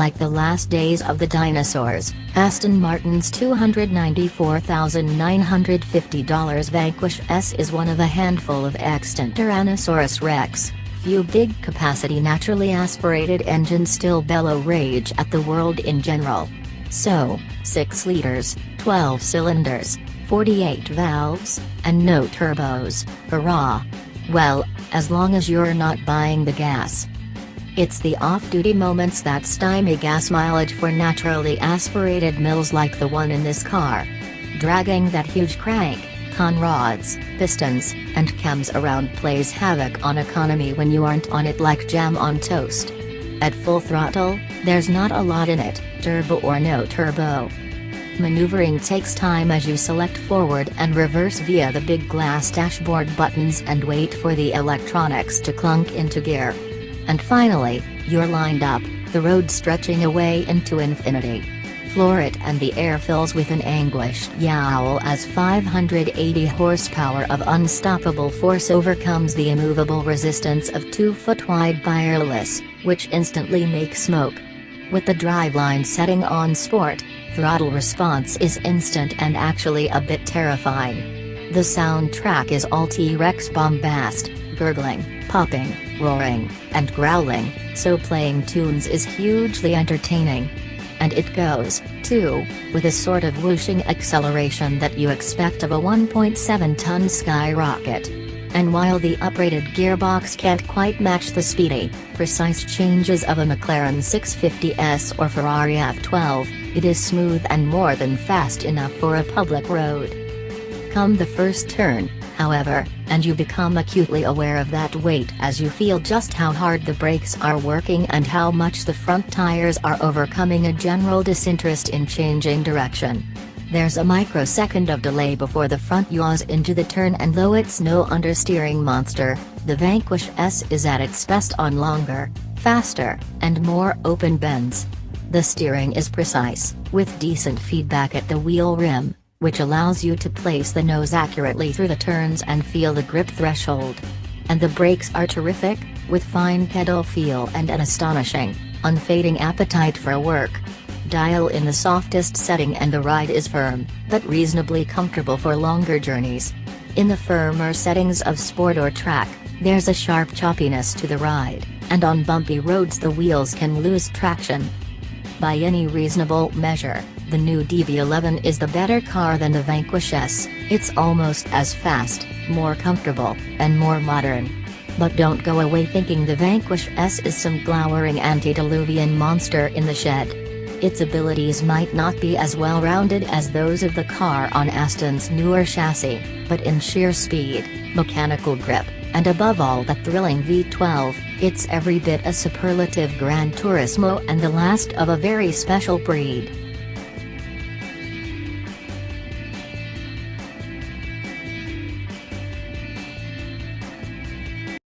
like the last days of the dinosaurs. Aston Martin's $294,950 Vanquish S is one of a handful of extant Tyrannosaurus Rex. Few big-capacity naturally aspirated engines still bellow rage at the world in general. So, 6 liters, 12 cylinders, 48 valves, and no turbos, hurrah! Well, as long as you're not buying the gas. It's the off-duty moments that stymie gas mileage for naturally aspirated mills like the one in this car. Dragging that huge crank, con rods, pistons, and cams around plays havoc on economy when you aren't on it like jam on toast. At full throttle, there's not a lot in it, turbo or no turbo. Maneuvering takes time as you select forward and reverse via the big glass dashboard buttons and wait for the electronics to clunk into gear. And finally, you're lined up, the road stretching away into infinity. Floor it and the air fills with an anguished yowl as 580 horsepower of unstoppable force overcomes the immovable resistance of 2-foot-wide wireless, which instantly makes smoke. With the driveline setting on sport, throttle response is instant and actually a bit terrifying. The soundtrack is all T-Rex bombast, gurgling, popping, roaring, and growling, so playing tunes is hugely entertaining. And it goes, too, with a sort of whooshing acceleration that you expect of a 1.7-ton skyrocket. And while the uprated gearbox can't quite match the speedy, precise changes of a McLaren 650S or Ferrari F12, it is smooth and more than fast enough for a public road. Come the first turn, however, and you become acutely aware of that weight as you feel just how hard the brakes are working and how much the front tires are overcoming a general disinterest in changing direction. There's a microsecond of delay before the front yaws into the turn, and though it's no understeering monster, the Vanquish S is at its best on longer, faster, and more open bends. The steering is precise, with decent feedback at the wheel rim, which allows you to place the nose accurately through the turns and feel the grip threshold. And the brakes are terrific, with fine pedal feel and an astonishing, unfading appetite for work. Dial in the softest setting and the ride is firm, but reasonably comfortable for longer journeys. In the firmer settings of sport or track, there's a sharp choppiness to the ride, and on bumpy roads the wheels can lose traction. By any reasonable measure, the new DB11 is the better car than the Vanquish S. It's almost as fast, more comfortable, and more modern. But don't go away thinking the Vanquish S is some glowering antediluvian monster in the shed. Its abilities might not be as well-rounded as those of the car on Aston's newer chassis, but in sheer speed, mechanical grip, and above all that thrilling V12, it's every bit a superlative Gran Turismo and the last of a very special breed.